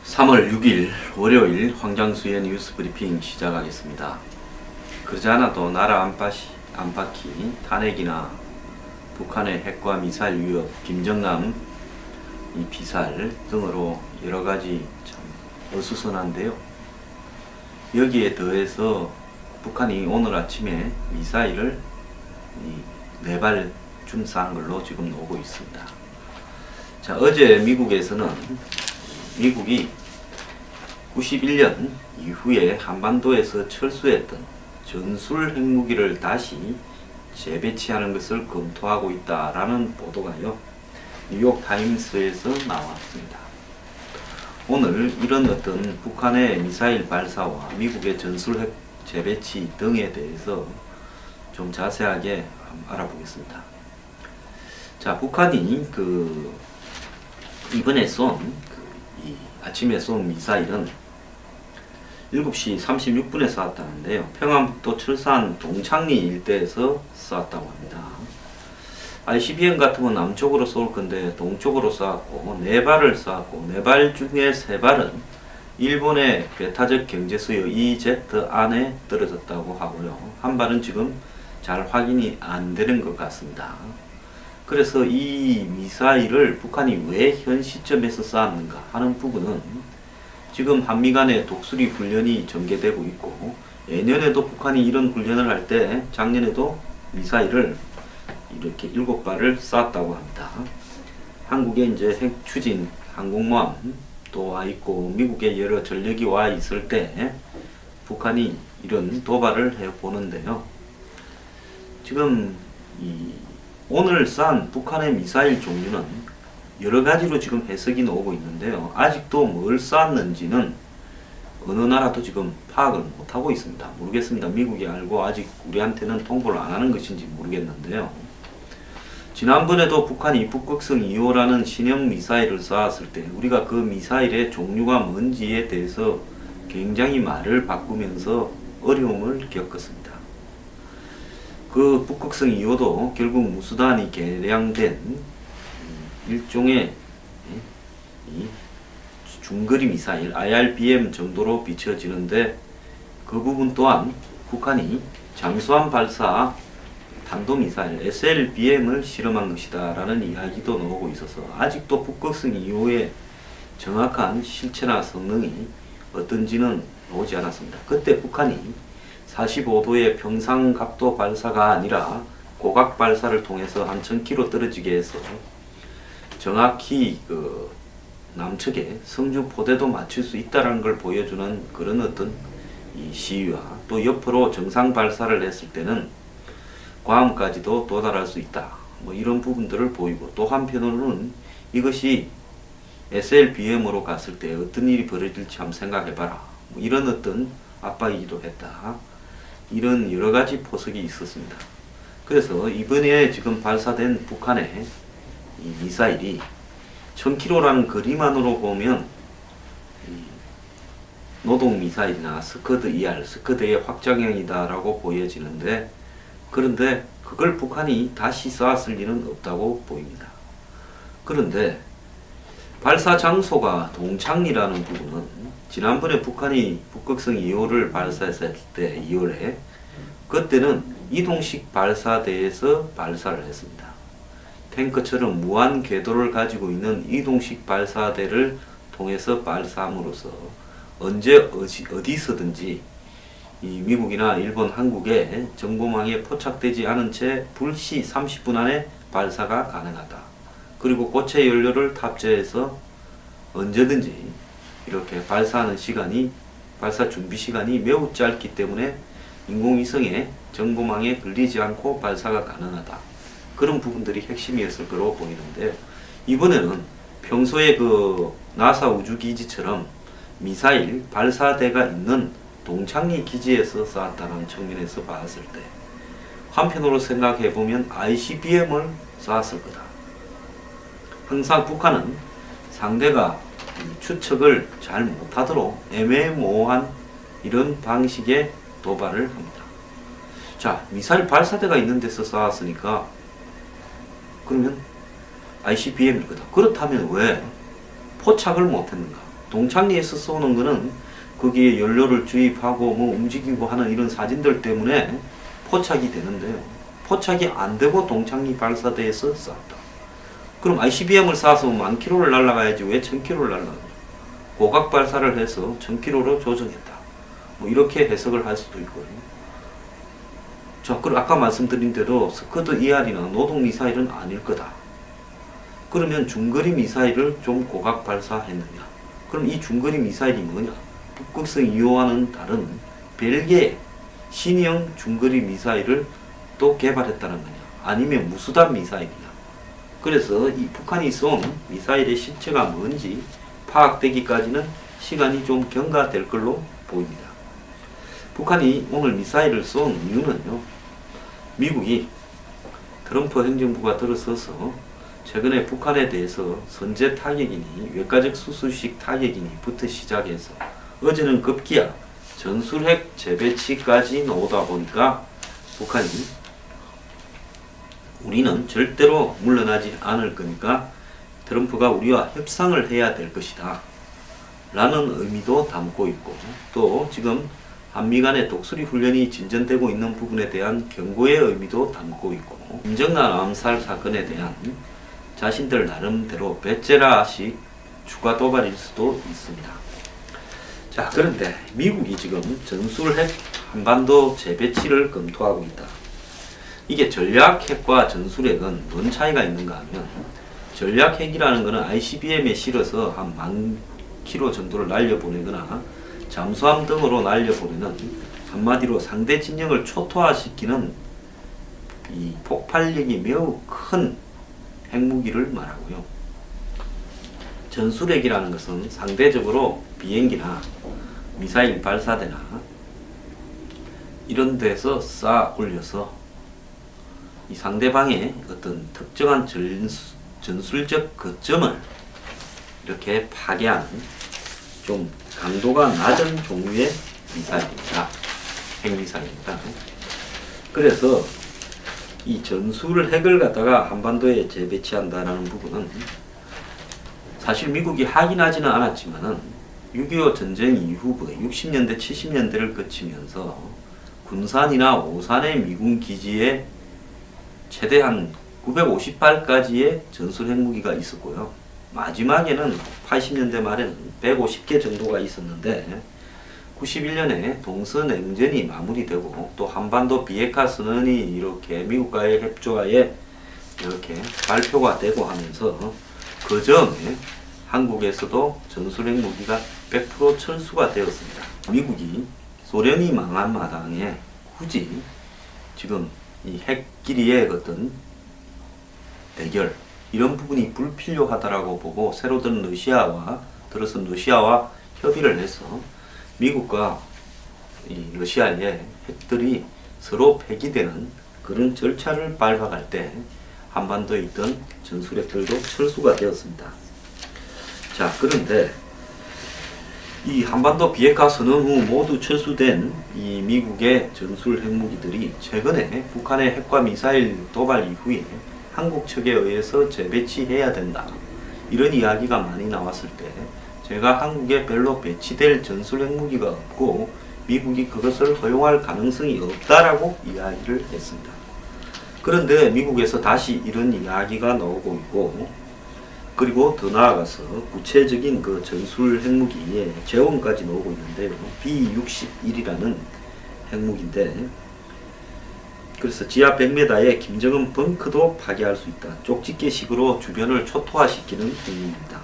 (3월 6일) 월요일 황장수의 뉴스 브리핑 시작하겠습니다. 그러지않아도 나라 안팎이 탄핵이나 북한의 핵과 미사일 위협, 김정남 이 비살 등으로 여러가지 참 어수선한데요. 여기에 더해서 북한이 오늘 아침에 미사일을 4발 중 쏜 걸로 지금 나오고 있습니다. 자, 어제 미국에서는 미국이 91년 이후에 한반도에서 철수했던 전술 핵무기를 다시 재배치하는 것을 검토하고 있다라는 보도가요, 뉴욕타임스에서 나왔습니다. 오늘 이런 어떤 북한의 미사일 발사와 미국의 전술 핵 재배치 등에 대해서 좀 자세하게 알아보겠습니다. 자, 북한이 이번에 아침에 쏜 미사일은 7시 36분에 쐈다는데요. 평안북도 철산 동창리 일대에서 쐈다고 합니다. ICBM 같으면 남쪽으로 쏠 건데 동쪽으로 쐈고 4발을 쐈고 4발 중에 3발은 일본의 배타적 경제수요 EEZ 안에 떨어졌다고 하고요. 한 발은 지금 잘 확인이 안 되는 것 같습니다. 그래서 이 미사일을 북한이 왜 현 시점에서 쐈는가 하는 부분은 지금 한미 간의 독수리 훈련이 전개되고 있고, 예년에도 북한이 이런 훈련을 할 때 작년에도 미사일을 이렇게 7발을 쐈다고 합니다. 한국에 이제 핵 추진 항공모함도 와 있고 미국의 여러 전력이 와 있을 때 북한이 이런 도발을 해 보는데요. 지금 오늘 쏜 북한의 미사일 종류는 여러 가지로 지금 해석이 나오고 있는데요. 아직도 뭘 쐈는지는 어느 나라도 지금 파악을 못하고 있습니다. 모르겠습니다. 미국이 알고 아직 우리한테는 통보를 안 하는 것인지 모르겠는데요. 지난번에도 북한이 북극성 2호라는 신형 미사일을 쐈을 때 우리가 그 미사일의 종류가 뭔지에 대해서 굉장히 말을 바꾸면서 어려움을 겪었습니다. 그 북극성 2호도 결국 무수단이 개량된 일종의 중거리 미사일 IRBM 정도로 비춰지는데, 그 부분 또한 북한이 잠수함 발사 탄도미사일 SLBM을 실험한 것이다 라는 이야기도 나오고 있어서 아직도 북극성 2호의 정확한 실체나 성능이 어떤지는 나오지 않았습니다. 그때 북한이 45도의 평상각도 발사가 아니라 고각 발사를 통해서 한 1000km 떨어지게 해서 정확히 남측에 성주 포대도 맞출 수 있다는 걸 보여주는 그런 어떤 시위와, 또 옆으로 정상 발사를 했을 때는 괌까지도 도달할 수 있다, 이런 부분들을 보이고, 또 한편으로는 이것이 SLBM으로 갔을 때 어떤 일이 벌어질지 한번 생각해봐라, 이런 어떤 압박이기도 했다, 이런 여러가지 포석이 있었습니다. 그래서 이번에 지금 발사된 북한의 이 미사일이 1000km라는 거리만으로 보면 노동미사일이나 스커드 ER, 스커드의 확장형이다라고 보여지는데, 그런데 그걸 북한이 다시 쐈을 리는 없다고 보입니다. 그런데 발사 장소가 동창리라는 부분은 지난번에 북한이 북극성 2호를 발사했을 때 2월에 그때는 이동식 발사대에서 발사를 했습니다. 탱크처럼 무한 궤도를 가지고 있는 이동식 발사대를 통해서 발사함으로써 언제 어디서든지 이 미국이나 일본, 한국의 정보망에 포착되지 않은 채 불시 30분 안에 발사가 가능하다. 그리고 고체 연료를 탑재해서 언제든지 이렇게 발사하는 시간이, 발사 준비 시간이 매우 짧기 때문에 인공위성의 정보망에 걸리지 않고 발사가 가능하다. 그런 부분들이 핵심이었을 거로 보이는데, 이번에는 평소에 나사 우주기지처럼 미사일 발사대가 있는 동창리 기지에서 쐈다는 측면에서 봤을 때, 한편으로 생각해보면 ICBM을 쐈을 거다. 항상 북한은 상대가 추측을 잘 못하도록 애매모호한 이런 방식의 도발을 합니다. 자, 미사일 발사대가 있는 데서 쐈으니까 그러면 ICBM일 거다. 그렇다면 왜 포착을 못했는가? 동창리에서 쏘는 거는 거기에 연료를 주입하고 뭐 움직이고 하는 이런 사진들 때문에 포착이 되는데요. 포착이 안 되고 동창리 발사대에서 쐈다. 그럼 ICBM을 쏴서 10,000km를 날아가야지 왜 1,000km를 날아가냐? 고각 발사를 해서 1,000km로 조정했다. 뭐 이렇게 해석을 할 수도 있거든요. 자, 그리고 아까 말씀드린 대로 스커드 ER이나 노동 미사일은 아닐 거다. 그러면 중거리 미사일을 좀 고각 발사했느냐? 그럼 이 중거리 미사일이 뭐냐? 북극성 2호와는 다른 벨기에 신형 중거리 미사일을 또 개발했다는 거냐? 아니면 무수단 미사일이냐? 그래서 이 북한이 쏜 미사일의 실체가 뭔지 파악되기까지는 시간이 좀 경과될 걸로 보입니다. 북한이 오늘 미사일을 쏜 이유는요, 미국이 트럼프 행정부가 들어서서 최근에 북한에 대해서 선제 타격이니 외과적 수수식 타격이니부터 시작해서 어제는 급기야 전술핵 재배치까지 나오다 보니까 북한이 우리는 절대로 물러나지 않을 거니까 트럼프가 우리와 협상을 해야 될 것이다 라는 의미도 담고 있고, 또 지금 한미 간의 독수리 훈련이 진전되고 있는 부분에 대한 경고의 의미도 담고 있고, 김정남 암살 사건에 대한 자신들 나름대로 베체라식 추가 도발일 수도 있습니다. 자, 그런데 미국이 지금 전술핵 한반도 재배치를 검토하고 있다. 이게 전략핵과 전술핵은 뭔 차이가 있는가 하면, 전략핵이라는 것은 ICBM에 실어서 한 10,000km 정도를 날려보내거나 잠수함 등으로 날려보내는, 한마디로 상대 진영을 초토화시키는 이 폭발력이 매우 큰 핵무기를 말하고요. 전술핵이라는 것은 상대적으로 비행기나 미사일 발사대나 이런 데서 쌓아 올려서 이 상대방의 어떤 특정한 전술적 거점을 이렇게 파괴하는 좀 강도가 낮은 종류의 미사일입니다. 핵미사일입니다. 그래서 이 전술핵을 갖다가 한반도에 재배치한다는 부분은 사실 미국이 확인하지는 않았지만은 6.25 전쟁 이후부터 60년대, 70년대를 거치면서 군산이나 오산의 미군 기지에 최대한 950발까지의 전술 핵무기가 있었고요. 마지막에는 80년대 말에는 150개 정도가 있었는데 91년에 동서냉전이 마무리되고 또 한반도 비핵화 선언이 이렇게 미국과의 협조하에 이렇게 발표가 되고 하면서 그 전에 한국에서도 전술핵 무기가 100% 철수가 되었습니다. 미국이 소련이 망한 마당에 굳이 지금 이 핵끼리의 어떤 대결 이런 부분이 불필요하다라고 보고 새로 든 들어선 러시아와 협의를 해서 미국과 이 러시아의 핵들이 서로 폐기되는 그런 절차를 밟아갈 때 한반도에 있던 전술핵들도 철수가 되었습니다. 자, 그런데 이 한반도 비핵화 선언 후 모두 철수된 이 미국의 전술 핵무기들이 최근에 북한의 핵과 미사일 도발 이후에 한국 측에 의해서 재배치해야 된다, 이런 이야기가 많이 나왔을 때 제가 한국에 별로 배치될 전술 핵무기가 없고 미국이 그것을 허용할 가능성이 없다라고 이야기를 했습니다. 그런데 미국에서 다시 이런 이야기가 나오고 있고, 그리고 더 나아가서 구체적인 그 전술 핵무기에 재원까지 나오고 있는데요. B-61이라는 핵무기인데, 그래서 지하 100m의 김정은 벙커도 파괴할 수 있다. 쪽집게식으로 주변을 초토화시키는 핵무기입니다.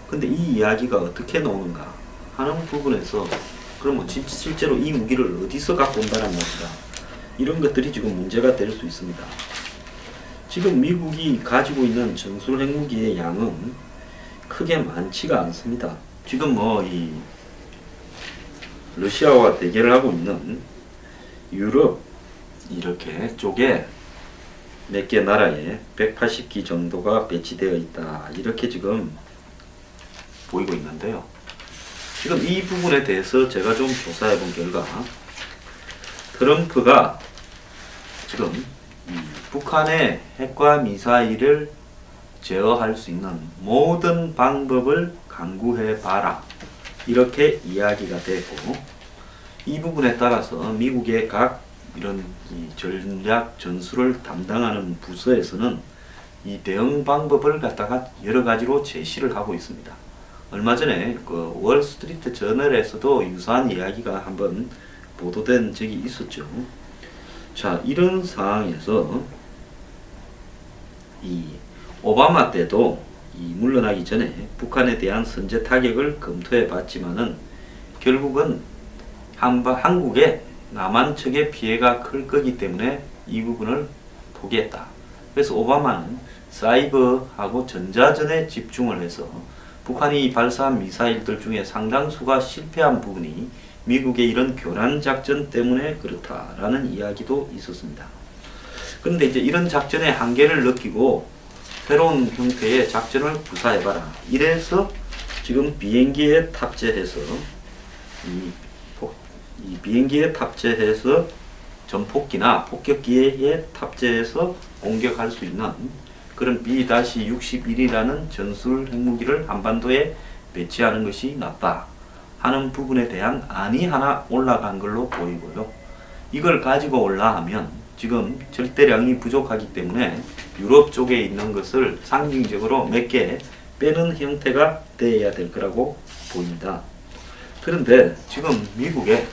근데 이 이야기가 어떻게 나오는가 하는 부분에서 그러면 실제로 이 무기를 어디서 갖고 온다는 것이다, 이런 것들이 지금 문제가 될 수 있습니다. 지금 미국이 가지고 있는 전술 핵무기의 양은 크게 많지가 않습니다. 지금 뭐 이 러시아와 대결을 하고 있는 유럽 이렇게 쪽에 몇 개 나라에 180기 정도가 배치되어 있다, 이렇게 지금 보이고 있는데요. 지금 이 부분에 대해서 제가 좀 조사해 본 결과 트럼프가 지금 북한의 핵과 미사일을 제어할 수 있는 모든 방법을 강구해 봐라, 이렇게 이야기가 되고, 이 부분에 따라서 미국의 각 이런 전략 전술을 담당하는 부서에서는 이 대응 방법을 갖다가 여러 가지로 제시를 하고 있습니다. 얼마 전에 그 월스트리트 저널에서도 유사한 이야기가 한번 보도된 적이 있었죠. 자, 이런 상황에서 이 오바마 때도 물러나기 전에 북한에 대한 선제 타격을 검토해 봤지만은 결국은 한국의 남한 측의 피해가 클 거기 때문에 이 부분을 포기했다. 그래서 오바마는 사이버하고 전자전에 집중을 해서 북한이 발사한 미사일들 중에 상당수가 실패한 부분이 미국의 이런 교란 작전 때문에 그렇다라는 이야기도 있었습니다. 그런데 이제 이런 작전의 한계를 느끼고 새로운 형태의 작전을 구사해봐라, 이래서 지금 비행기에 탑재해서 비행기에 탑재해서 전폭기나 폭격기에 탑재해서 공격할 수 있는 그런 B-61이라는 전술 핵무기를 한반도에 배치하는 것이 낫다 하는 부분에 대한 안이 하나 올라간 걸로 보이고요. 이걸 가지고 올라가면 지금 절대량이 부족하기 때문에 유럽 쪽에 있는 것을 상징적으로 몇 개 빼는 형태가 되어야 될 거라고 보입니다. 그런데 지금 미국의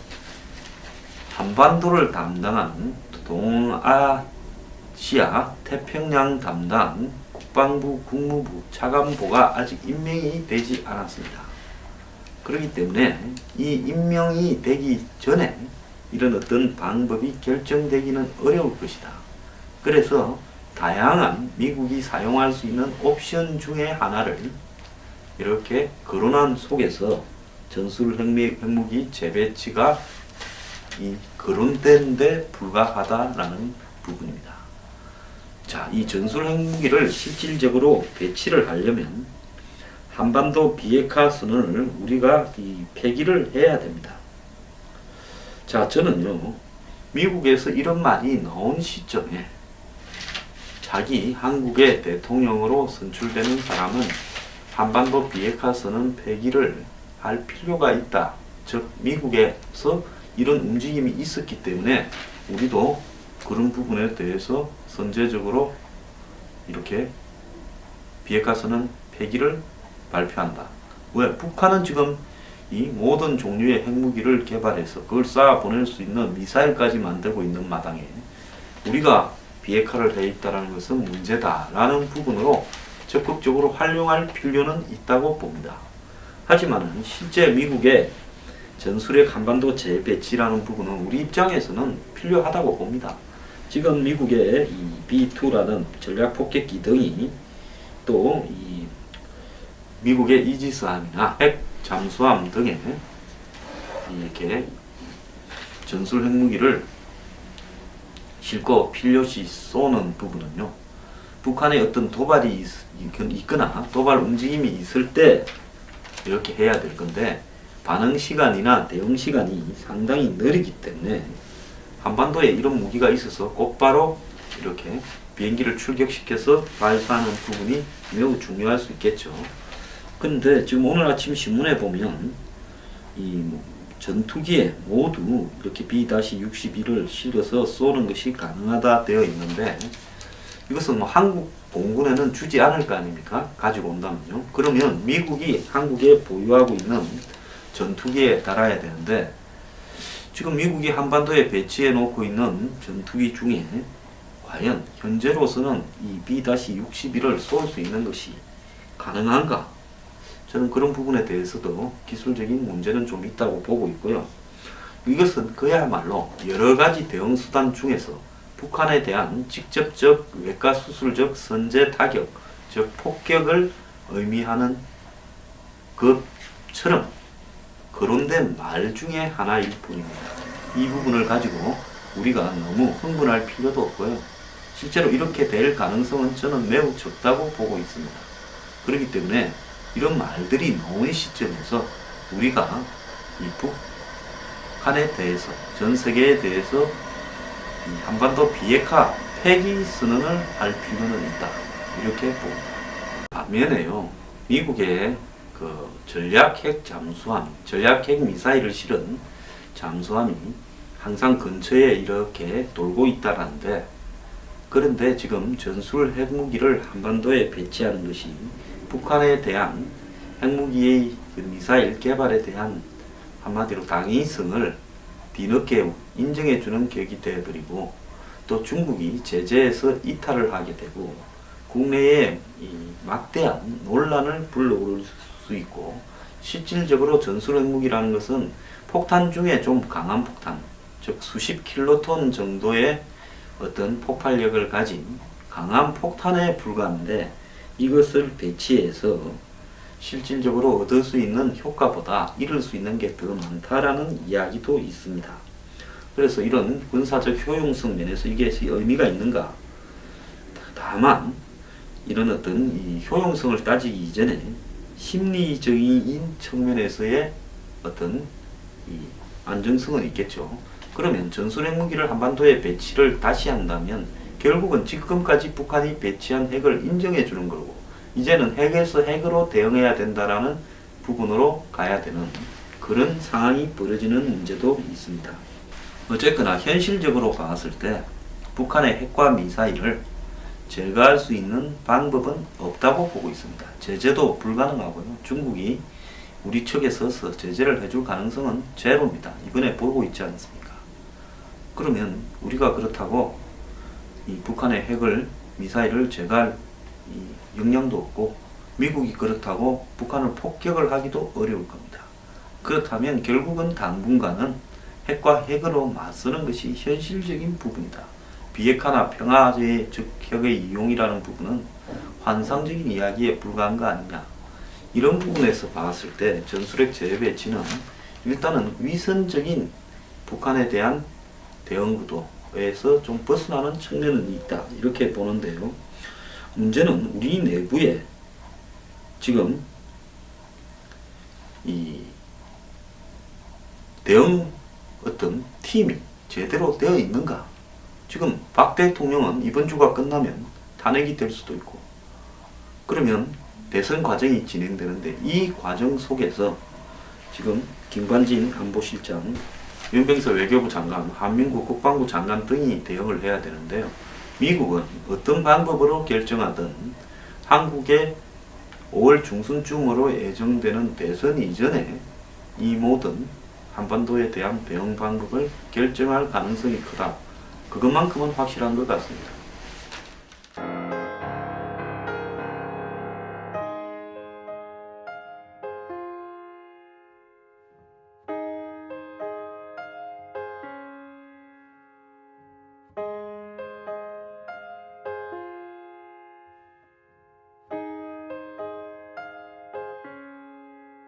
한반도를 담당한 동아시아 태평양 담당 국방부 국무부 차관보가 아직 임명이 되지 않았습니다. 그렇기 때문에 이 임명이 되기 전에 이런 어떤 방법이 결정되기는 어려울 것이다. 그래서 다양한 미국이 사용할 수 있는 옵션 중에 하나를 이렇게 거론한 속에서 전술 핵무기 재배치가 거론된 데 불과하다라는 부분입니다. 자, 이 전술 핵무기를 실질적으로 배치를 하려면 한반도 비핵화 선언을 우리가 폐기를 해야 됩니다. 자, 저는요, 미국에서 이런 말이 나온 시점에 자기 한국의 대통령으로 선출되는 사람은 한반도 비핵화 선언 폐기를 할 필요가 있다. 즉, 미국에서 이런 움직임이 있었기 때문에 우리도 그런 부분에 대해서 선제적으로 이렇게 비핵화 선언 폐기를 발표한다. 왜? 북한은 지금 이 모든 종류의 핵무기를 개발해서 그걸 쏴 보낼 수 있는 미사일까지 만들고 있는 마당에 우리가 비핵화를 해 있다는 것은 문제다라는 부분으로 적극적으로 활용할 필요는 있다고 봅니다. 하지만 실제 미국의 전술핵 한반도 재배치라는 부분은 우리 입장에서는 필요하다고 봅니다. 지금 미국의 이 B-2라는 전략 폭격기 등이 또 이 미국의 이지스함이나 핵 잠수함 등에 이렇게 전술 핵무기를 싣고 필요시 쏘는 부분은요, 북한의 어떤 도발이 있거나 도발 움직임이 있을 때 이렇게 해야 될 건데, 반응 시간이나 대응 시간이 상당히 느리기 때문에 한반도에 이런 무기가 있어서 곧바로 이렇게 비행기를 출격시켜서 발사하는 부분이 매우 중요할 수 있겠죠. 근데 지금 오늘 아침 신문에 보면 이 전투기에 모두 이렇게 B-61을 실어서 쏘는 것이 가능하다 되어 있는데, 이것은 한국 공군에는 주지 않을 거 아닙니까? 가지고 온다면요. 그러면 미국이 한국에 보유하고 있는 전투기에 달아야 되는데, 지금 미국이 한반도에 배치해 놓고 있는 전투기 중에 과연 현재로서는 이 B-61을 쏠 수 있는 것이 가능한가? 저는 그런 부분에 대해서도 기술적인 문제는 좀 있다고 보고 있고요. 이것은 그야말로 여러 가지 대응 수단 중에서 북한에 대한 직접적 외과수술적 선제 타격, 즉 폭격을 의미하는 것처럼 거론된 말 중에 하나일 뿐입니다. 이 부분을 가지고 우리가 너무 흥분할 필요도 없고요. 실제로 이렇게 될 가능성은 저는 매우 적다고 보고 있습니다. 그렇기 때문에 이런 말들이 나오는 시점에서 우리가 이 북한에 대해서, 전 세계에 대해서 이 한반도 비핵화 폐기 선언을 할 필요는 있다, 이렇게 봅니다. 반면에요, 미국의 그 전략핵 잠수함, 전략핵 미사일을 실은 잠수함이 항상 근처에 이렇게 돌고 있다라는데, 그런데 지금 전술 핵무기를 한반도에 배치하는 것이 북한에 대한 핵무기의 그 미사일 개발에 대한 한마디로 당위성을 뒤늦게 인정해주는 격이 되어버리고, 또 중국이 제재에서 이탈을 하게 되고 국내에 이 막대한 논란을 불러올 수 있고, 실질적으로 전술 핵무기라는 것은 폭탄 중에 좀 강한 폭탄, 즉 수십 킬로톤 정도의 어떤 폭발력을 가진 강한 폭탄에 불과한데, 이것을 배치해서 실질적으로 얻을 수 있는 효과보다 잃을 수 있는 게 더 많다라는 이야기도 있습니다. 그래서 이런 군사적 효용성 면에서 이게 의미가 있는가? 다만 이런 어떤 이 효용성을 따지기 이전에 심리적인 측면에서의 어떤 이 안정성은 있겠죠. 그러면 전술 핵무기를 한반도에 배치를 다시 한다면 결국은 지금까지 북한이 배치한 핵을 인정해 주는 거고, 이제는 핵에서 핵으로 대응해야 된다라는 부분으로 가야 되는 그런 상황이 벌어지는 문제도 있습니다. 어쨌거나 현실적으로 봤을 때 북한의 핵과 미사일을 제거할 수 있는 방법은 없다고 보고 있습니다. 제재도 불가능하고요. 중국이 우리 측에 서서 제재를 해줄 가능성은 제로입니다. 이번에 보고 있지 않습니까? 그러면 우리가 그렇다고 이 북한의 핵을, 미사일을 제거할 이 역량도 없고, 미국이 그렇다고 북한을 폭격을 하기도 어려울 겁니다. 그렇다면 결국은 당분간은 핵과 핵으로 맞서는 것이 현실적인 부분이다. 비핵화나 평화제의 즉 핵의 이용이라는 부분은 환상적인 이야기에 불과한 거 아니냐. 이런 부분에서 봤을 때 전술핵 재배치는 일단은 위선적인 북한에 대한 대응 구도에서 좀 벗어나는 측면은 있다, 이렇게 보는데요. 문제는 우리 내부에 지금 이 대응 어떤 팀이 제대로 되어 있는가? 지금 박 대통령은 이번 주가 끝나면 탄핵이 될 수도 있고, 그러면 대선 과정이 진행되는데 이 과정 속에서 지금 김관진 안보실장, 윤병석 외교부 장관, 한민구 국방부 장관 등이 대응을 해야 되는데요. 미국은 어떤 방법으로 결정하든 한국의 5월 중순쯤으로 예정되는 대선 이전에 이 모든 한반도에 대한 대응 방법을 결정할 가능성이 크다. 그것만큼은 확실한 것 같습니다.